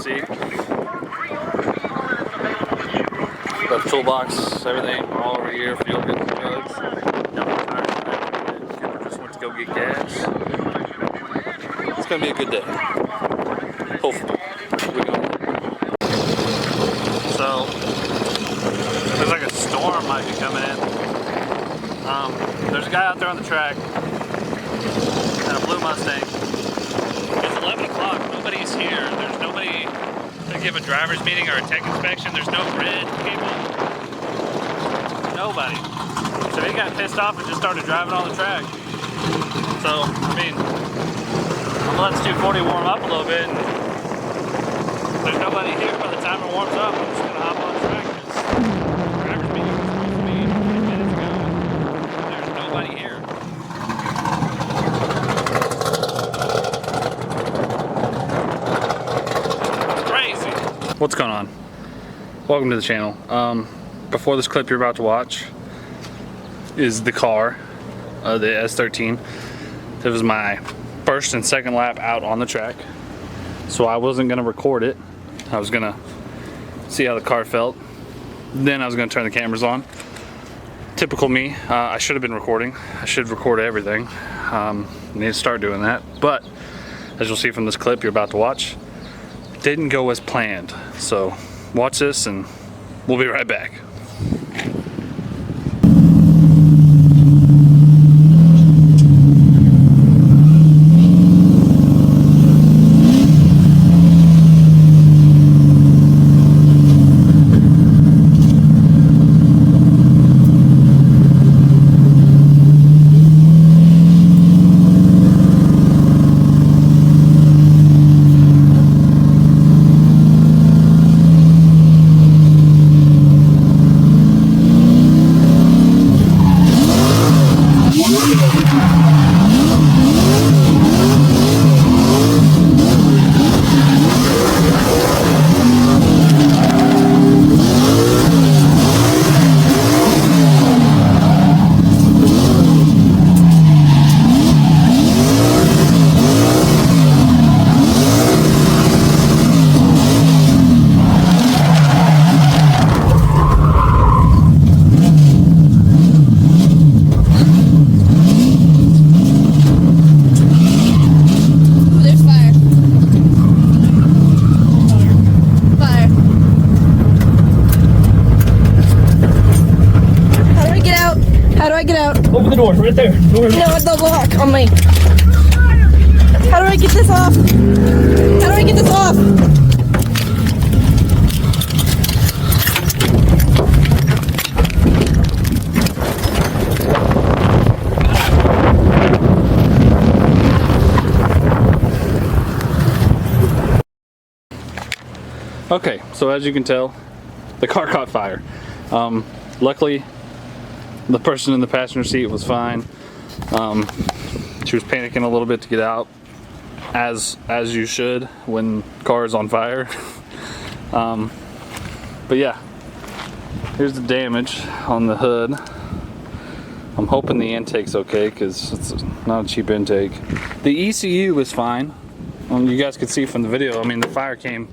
see. Got the toolbox, everything all over here, fuel, good drugs. Got my tires. Cooper just went to go get gas. It's gonna be a good day. Hopefully. We're going. So, looks like a storm might be coming in. There's a guy out there on the track in a blue Mustang. It's 11 o'clock, nobody's here. There's nobody to give a driver's meeting or a tech inspection. There's no grid people. Nobody. So he got pissed off and just started driving on the track. So, I mean, I'm gonna let this 240 warm up a little bit. And there's nobody here by the time it warms up. I'm just gonna hop on the track. Driver's meeting was supposed to be 10 minutes ago. There's nobody here. What's going on? Welcome to the channel. Before this clip you're about to watch is the car, the S13. It was my first and second lap out on the track, so I wasn't gonna record it. I was gonna see how the car felt, then I was gonna turn the cameras on. Typical me. I should have been recording. I should record everything. Need to start doing that, but as you'll see from this clip you're about to watch, didn't go as planned. So watch this and we'll be right back. Open the door, right there. No, it's the lock on me. How do I get this off? How do I get this off? Okay, so as you can tell, the car caught fire. Luckily, the person in the passenger seat was fine. She was panicking a little bit to get out, as you should when car is on fire. But yeah, here's the damage on the hood. I'm hoping the intake's okay because it's not a cheap intake. The ECU is fine. You guys could see from the video, I mean the fire came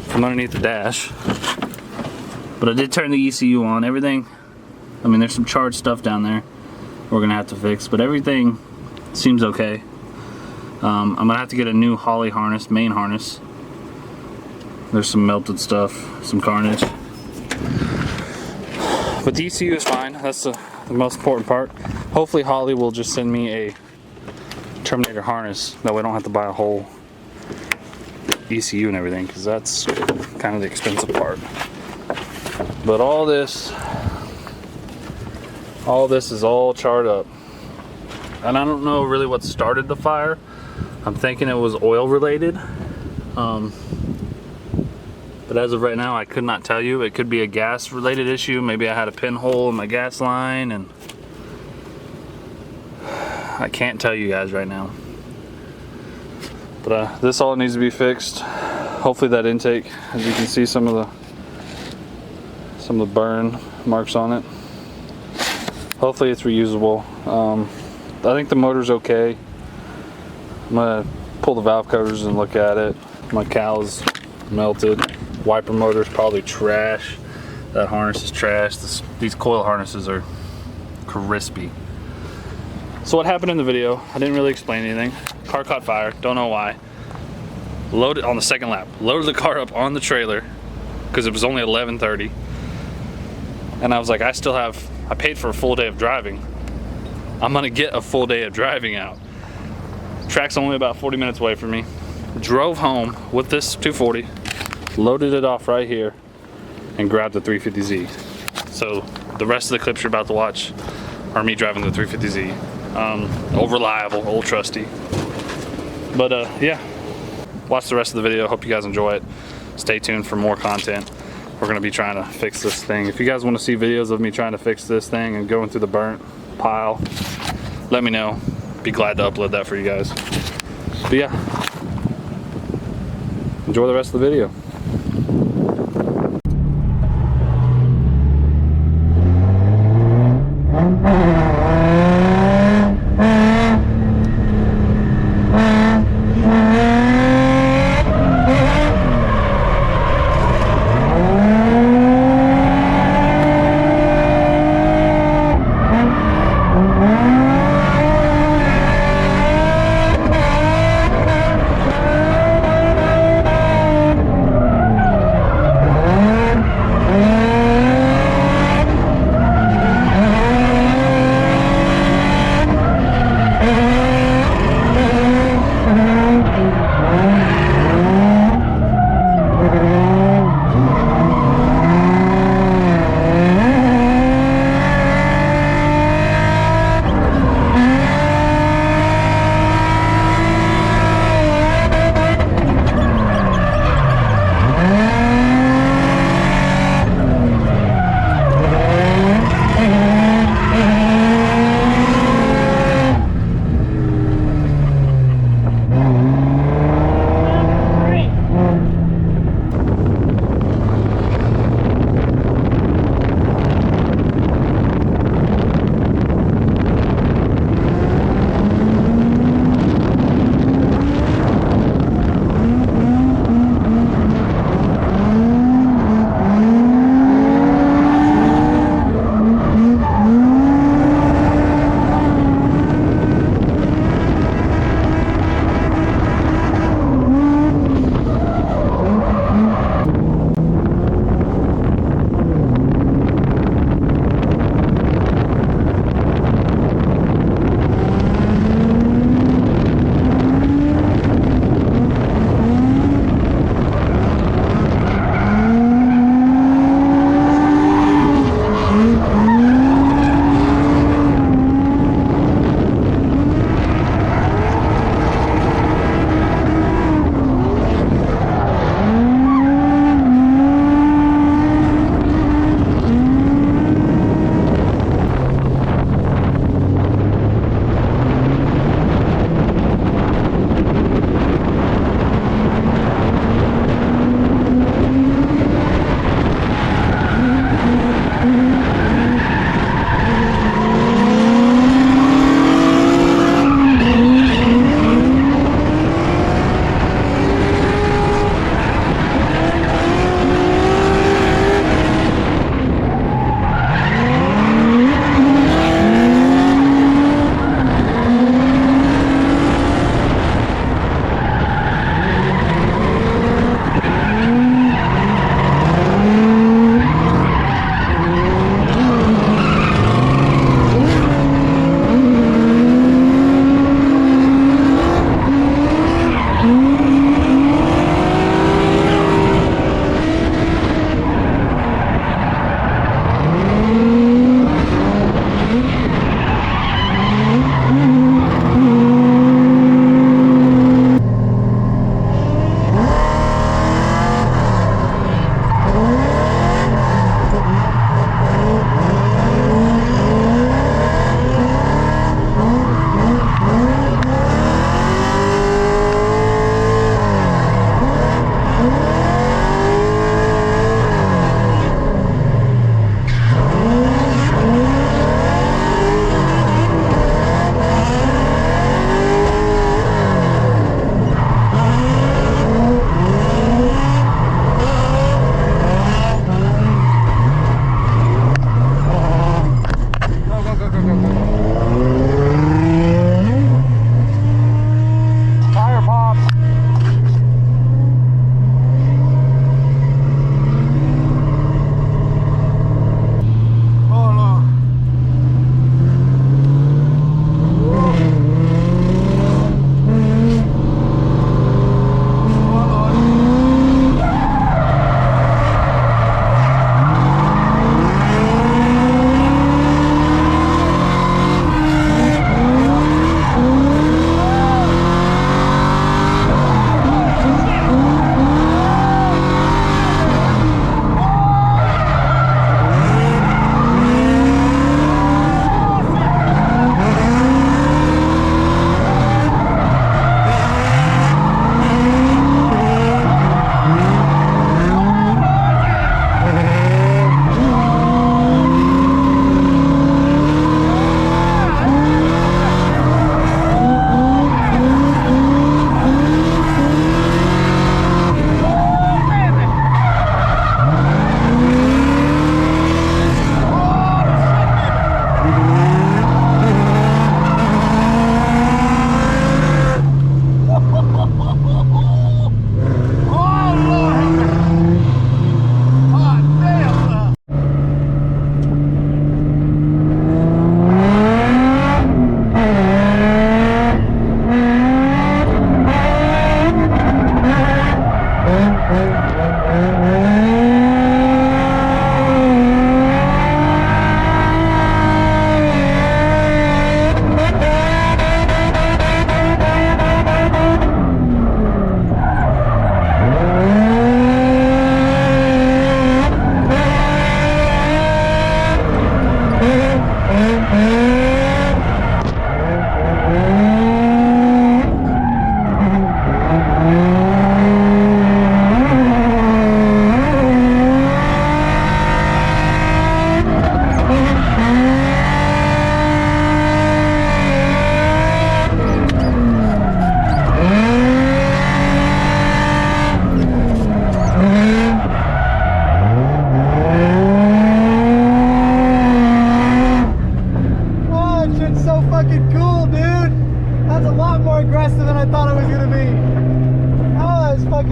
from underneath the dash. But I did turn the ECU on. Everything, I mean, there's some charged stuff down there we're gonna have to fix, but everything seems okay. I'm gonna have to get a new Holley harness, main harness. There's some melted stuff, some carnage. But the ECU is fine. That's the most important part. Hopefully Holley will just send me a Terminator harness. That way I don't have to buy a whole ECU and everything, because that's kind of the expensive part. But all this is all charred up, and I don't know really what started the fire. I'm thinking it was oil related, but as of right now I could not tell you. It could be a gas related issue. Maybe I had a pinhole in my gas line, and I can't tell you guys right now. But this all needs to be fixed. Hopefully that intake, as you can see, some of the burn marks on it. Hopefully it's reusable. I think the motor's okay. I'm gonna pull the valve covers and look at it. My cow's melted. Wiper motor's probably trash. That harness is trash. These coil harnesses are crispy. So what happened in the video, I didn't really explain anything. Car caught fire, don't know why. Loaded on the second lap. Loaded the car up on the trailer because it was only 11:30. And I was like, I paid for a full day of driving. I'm gonna get a full day of driving out. Track's only about 40 minutes away from me. Drove home with this 240, loaded it off right here, and grabbed the 350Z. So the rest of the clips you're about to watch are me driving the 350Z. Old reliable, old trusty. But yeah, watch the rest of the video. Hope you guys enjoy it. Stay tuned for more content. We're gonna be trying to fix this thing. If you guys want to see videos of me trying to fix this thing and going through the burnt pile, let me know. Be glad to upload that for you guys. But yeah, enjoy the rest of the video.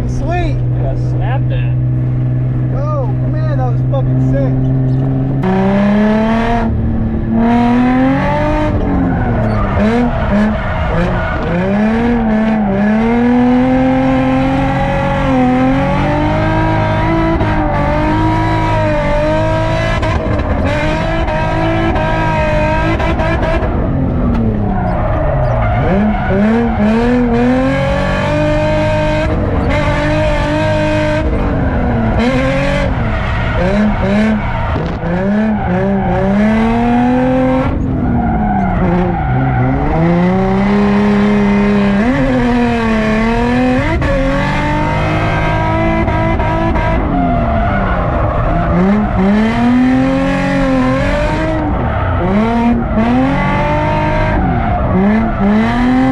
fucking sweet. Got snapped at. Oh man, that was fucking sick. Mm-hmm.